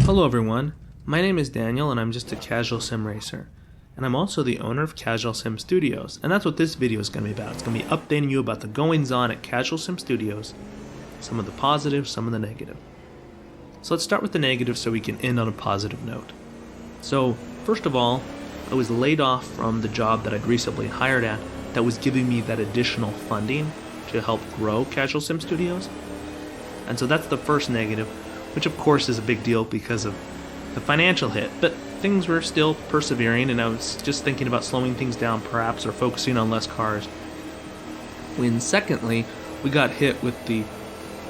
Hello everyone, my name is Daniel and I'm just a casual sim racer. And I'm also the owner of Casual Sim Studios, and that's what this video is going to be about. It's going to be updating you about the goings on at Casual Sim Studios, some of the positive, some of the negative. So let's start with the negative so we can end on a positive note. So first of all, I was laid off from the job that I'd recently hired at that was giving me that additional funding to help grow Casual Sim Studios. And so that's the first negative, which of course is a big deal because of the financial hit, but things were still persevering, and I was just thinking about slowing things down perhaps, or focusing on less cars. When secondly, we got hit with the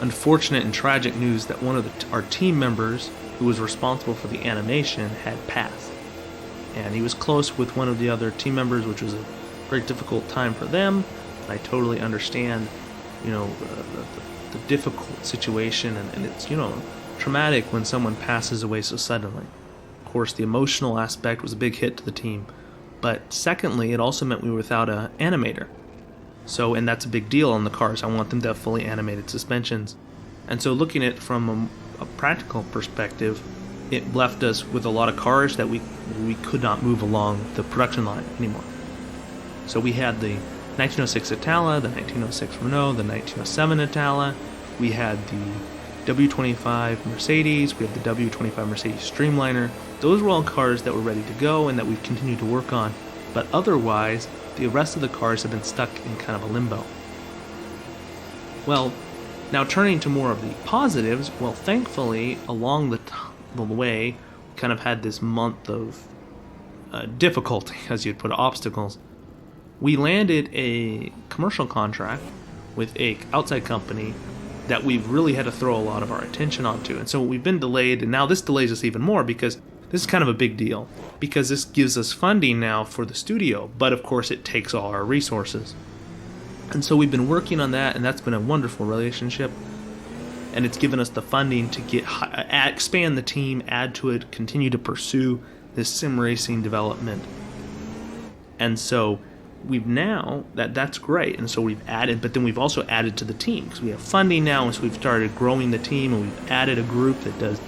unfortunate and tragic news that one of our team members, who was responsible for the animation, had passed. And he was close with one of the other team members, which was a very difficult time for them. I totally understand, the difficult situation, and it's, traumatic when someone passes away so suddenly. Of course, the emotional aspect was a big hit to the team, but secondly, it also meant we were without an animator. So, and that's a big deal on the cars. I want them to have fully animated suspensions. And so looking at it from a practical perspective, it left us with a lot of cars that we could not move along the production line anymore. So we had the 1906 Itala, the 1906 Renault, the 1907 Itala, we had the W25 Mercedes, we have the W25 Mercedes Streamliner. Those were all cars that were ready to go and that we've continued to work on, but otherwise, the rest of the cars have been stuck in kind of a limbo. Well, now turning to more of the positives, well, thankfully, along the way, we kind of had this month of difficulty, as you'd put it, obstacles. We landed a commercial contract with a outside company that we've really had to throw a lot of our attention onto. And so we've been delayed, and now this delays us even more because this is kind of a big deal, because this gives us funding now for the studio, but of course it takes all our resources. And so we've been working on that, and that's been a wonderful relationship, and it's given us the funding to expand the team, add to it, continue to pursue this sim racing development. And so we've now, that's great, and so we've added, but then we've also added to the team, because we have funding now, and so we've started growing the team, and we've added a group that does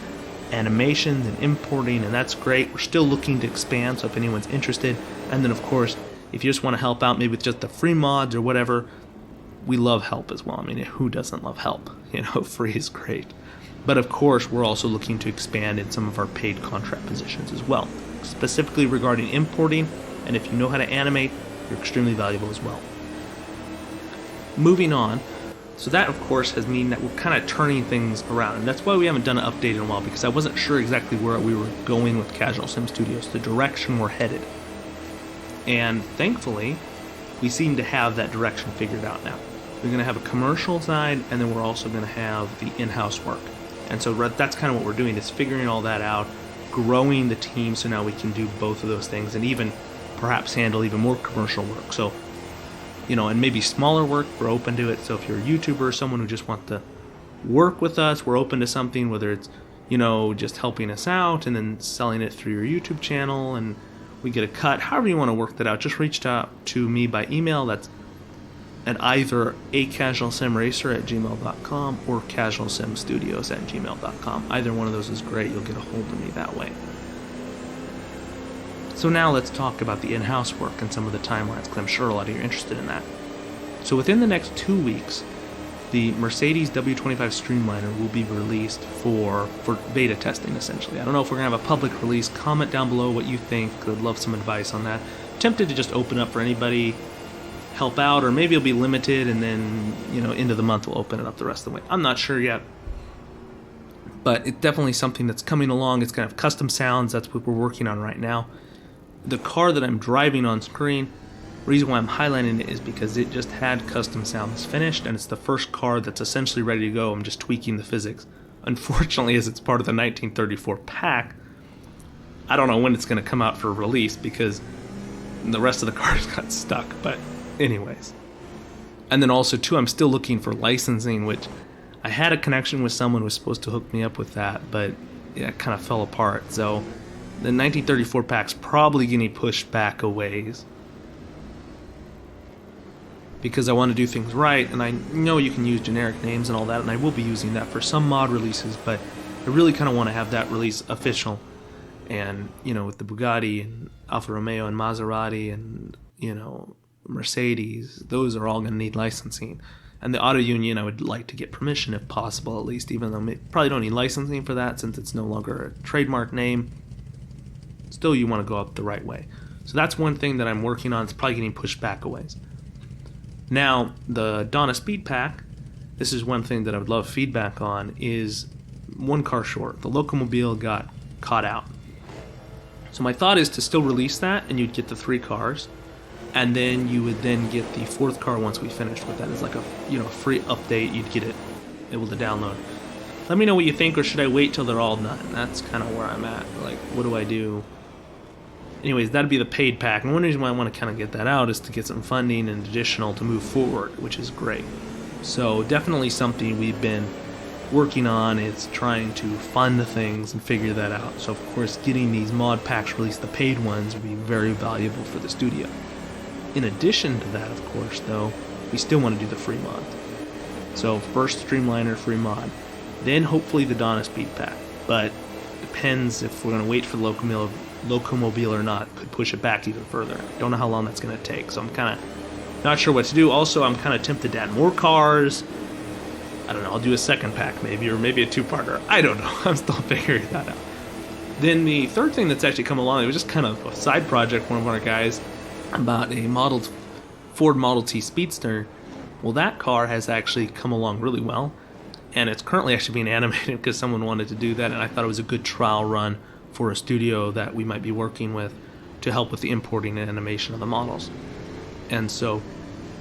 animations and importing, and that's great. We're still looking to expand, so if anyone's interested, and then of course, if you just want to help out, maybe with just the free mods or whatever, we love help as well. I mean, who doesn't love help? Free is great. But of course, we're also looking to expand in some of our paid contract positions as well, specifically regarding importing, and if you know how to animate, you're extremely valuable as well. Moving on, so that of course has mean that we're kind of turning things around, and that's why we haven't done an update in a while, because I wasn't sure exactly where we were going with Casual Sim Studios, the direction we're headed. And thankfully, we seem to have that direction figured out now. We're going to have a commercial side, and then we're also going to have the in-house work. And so that's kind of what we're doing, is figuring all that out, growing the team so now we can do both of those things, and even perhaps handle even more commercial work. So, and maybe smaller work, we're open to it. So if you're a YouTuber or someone who just wants to work with us, we're open to something, whether it's, just helping us out and then selling it through your YouTube channel and we get a cut. However you want to work that out, just reach out to me by email. That's at either acasualsimracer@gmail.com or casualsimstudios@gmail.com. Either one of those is great. You'll get a hold of me that way. So now let's talk about the in-house work and some of the timelines, because I'm sure a lot of you are interested in that. So within the next 2 weeks, the Mercedes W25 Streamliner will be released for beta testing, essentially. I don't know if we're going to have a public release. Comment down below what you think. I'd love some advice on that. Tempted to just open up for anybody, help out, or maybe it'll be limited, and then, end of the month we'll open it up the rest of the way. I'm not sure yet. But it's definitely something that's coming along. It's kind of custom sounds. That's what we're working on right now. The car that I'm driving on screen, the reason why I'm highlighting it is because it just had custom sounds finished, and it's the first car that's essentially ready to go. I'm just tweaking the physics. Unfortunately, as it's part of the 1934 pack, I don't know when it's going to come out for release because the rest of the cars got stuck, but anyways. And then also, too, I'm still looking for licensing, which I had a connection with someone who was supposed to hook me up with that, but it kind of fell apart, so the 1934 pack's probably getting pushed back a ways because I want to do things right, and I know you can use generic names and all that, and I will be using that for some mod releases, but I really kind of want to have that release official. And, you know, with the Bugatti and Alfa Romeo and Maserati and, you know, Mercedes, those are all going to need licensing. And the auto union, I would like to get permission if possible, at least, even though we probably don't need licensing for that since it's no longer a trademark name. Still, you want to go up the right way. So that's one thing that I'm working on. It's probably getting pushed back a ways. Now, the Donna Speed Pack, this is one thing that I would love feedback on, is one car short. The Locomobile got caught out. So my thought is to still release that, and you'd get the 3 cars, and then you would then get the 4th car once we finished with that. It's like a, you know, free update. You'd get it able to download. Let me know what you think, or should I wait till they're all done? That's kind of where I'm at. Like, what do I do? Anyways, that'd be the paid pack. And one reason why I want to kind of get that out is to get some funding and additional to move forward, which is great. So definitely something we've been working on is trying to fund things and figure that out. So of course, getting these mod packs released, the paid ones, would be very valuable for the studio. In addition to that, of course, though, we still want to do the free mods. So first Streamliner free mod, then hopefully the Donna Speed Pack. But depends if we're going to wait for the Locomobile or not. Could push it back even further. Don't know how long that's going to take. So I'm kind of not sure what to do. Also, I'm kind of tempted to add more cars. I don't know, I'll do a second pack maybe, or maybe a 2-parter. I don't know. I'm still figuring that out. Then the third thing that's actually come along, it was just kind of a side project, one of our guys, about a Ford Model T Speedster. Well, that car has actually come along really well, and it's currently actually being animated because someone wanted to do that, and I thought it was a good trial run for a studio that we might be working with to help with the importing and animation of the models. And so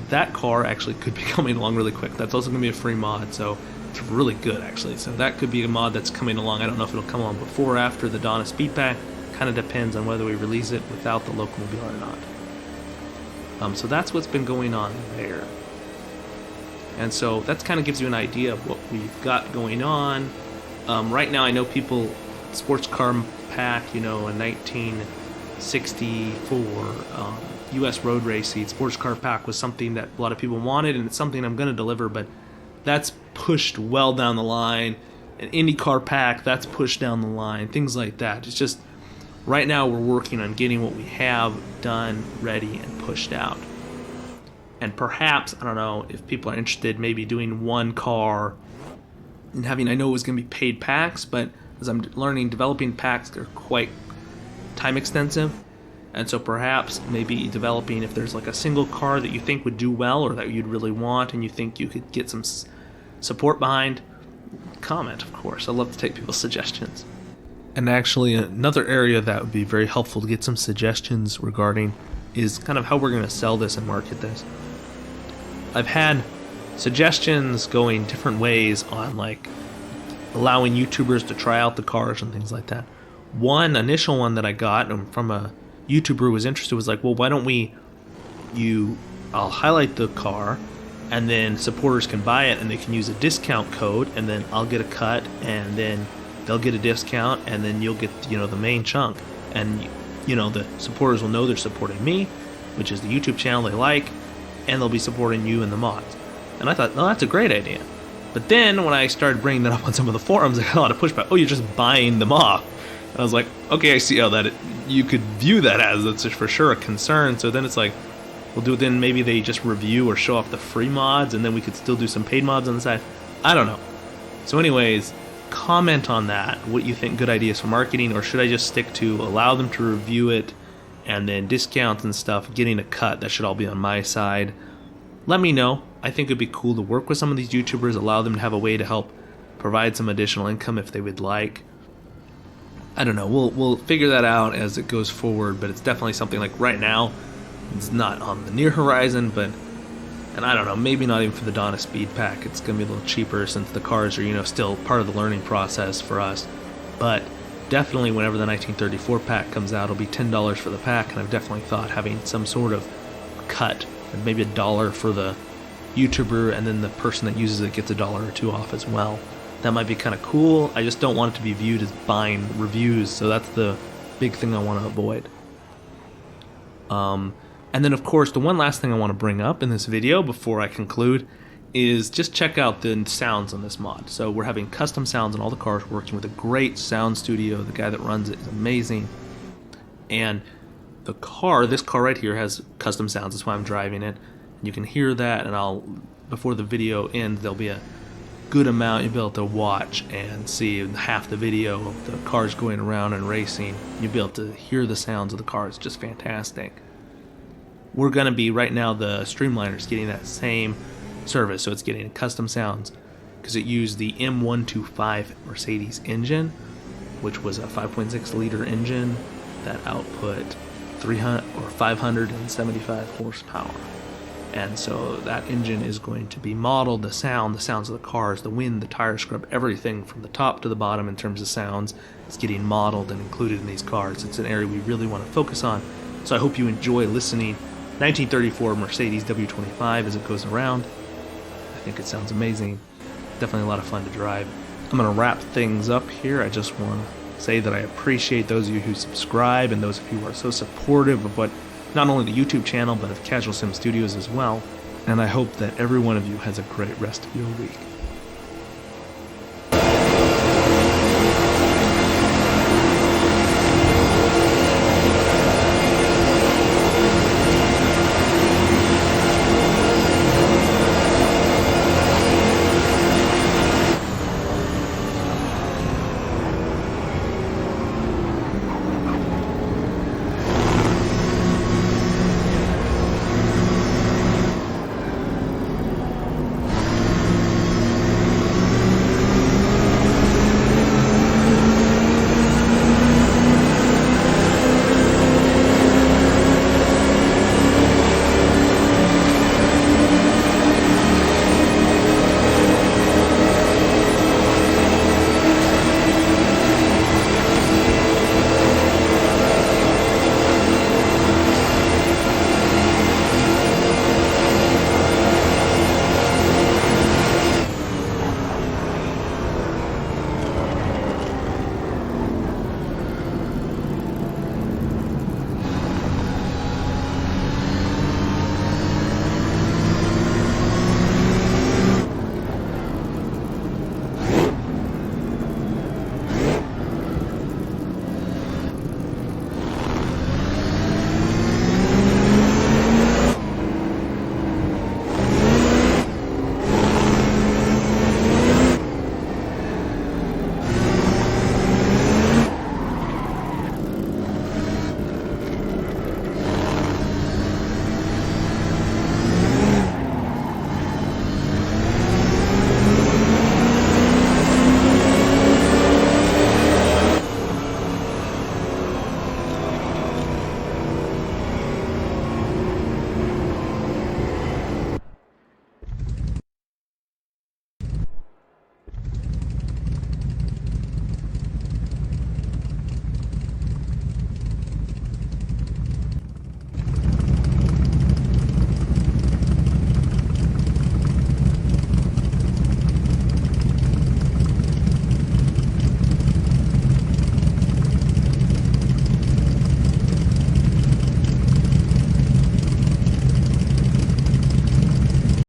that car actually could be coming along really quick. That's also going to be a free mod, so it's really good actually. So that could be a mod that's coming along. I don't know if it'll come along before or after the Donna Speed Pack. Kind of depends on whether we release it without the Locomobile or not. So that's what's been going on there. And so that kind of gives you an idea of what we've got going on. Right now I know people, sports car pack, you know, a 1964 U.S. road racing sports car pack was something that a lot of people wanted, and it's something I'm going to deliver, but that's pushed well down the line. An IndyCar pack, that's pushed down the line, things like that. It's just, right now we're working on getting what we have done, ready, and pushed out. And perhaps, I don't know, if people are interested, maybe doing one car and having, I know it was going to be paid packs, but as I'm learning, developing packs are quite time extensive. And so perhaps maybe developing, if there's like a single car that you think would do well or that you'd really want and you think you could get some support behind, comment, of course. I love to take people's suggestions. And actually, another area that would be very helpful to get some suggestions regarding is kind of how we're going to sell this and market this. I've had suggestions going different ways on like allowing YouTubers to try out the cars and things like that. One initial one that I got from a YouTuber who was interested was like, well, why don't I'll highlight the car and then supporters can buy it and they can use a discount code and then I'll get a cut and then they'll get a discount and then you'll get, you know, the main chunk. And, you know, the supporters will know they're supporting me, which is the YouTube channel they like, and they'll be supporting you and the mods. And I thought, oh, that's a great idea. But then when I started bringing that up on some of the forums, I got a lot of pushback. Oh, you're just buying them off. And I was like, okay, I see how you could view that as, that's for sure a concern. So then it's like, then maybe they just review or show off the free mods, and then we could still do some paid mods on the side. I don't know. So anyways, comment on that, what you think good ideas for marketing, or should I just stick to allow them to review it and then discounts and stuff, getting a cut, that should all be on my side. Let me know. I think it'd be cool to work with some of these YouTubers, allow them to have a way to help provide some additional income if they would like. I don't know, we'll figure that out as it goes forward, but it's definitely something like right now, it's not on the near horizon, and I don't know, maybe not even for the Donna Speed Pack. It's going to be a little cheaper since the cars are, you know, still part of the learning process for us. But definitely whenever the 1934 pack comes out, it'll be $10 for the pack, and I've definitely thought having some sort of cut, and maybe $1 for the YouTuber, and then the person that uses it gets $1 or $2 off as well. That might be kind of cool. I just don't want it to be viewed as buying reviews, so that's the big thing I want to avoid. And then, of course, the one last thing I want to bring up in this video before I conclude is just check out the sounds on this mod. So we're having custom sounds on all the cars, working with a great sound studio. The guy that runs it is amazing. And the car, this car right here, has custom sounds. That's why I'm driving it. And you can hear that, and before the video ends, there'll be a good amount you'll be able to watch and see half the video of the cars going around and racing. You'll be able to hear the sounds of the cars. Just fantastic. We're going to be, right now, the Streamliner's getting that same service, so it's getting custom sounds because it used the M125 Mercedes engine, which was a 5.6 liter engine that output 575 horsepower. And so that engine is going to be modeled, the sounds of the cars, the wind, the tire scrub, everything from the top to the bottom in terms of sounds is getting modeled and included in these cars. It's an area we really want to focus on. So I hope you enjoy listening. 1934 Mercedes W25 as it goes around. I think it sounds amazing. Definitely a lot of fun to drive. I'm going to wrap things up here. I just want to say that I appreciate those of you who subscribe and those of you who are so supportive of what, not only the YouTube channel, but of Casual Sim Studios as well. And I hope that every one of you has a great rest of your week.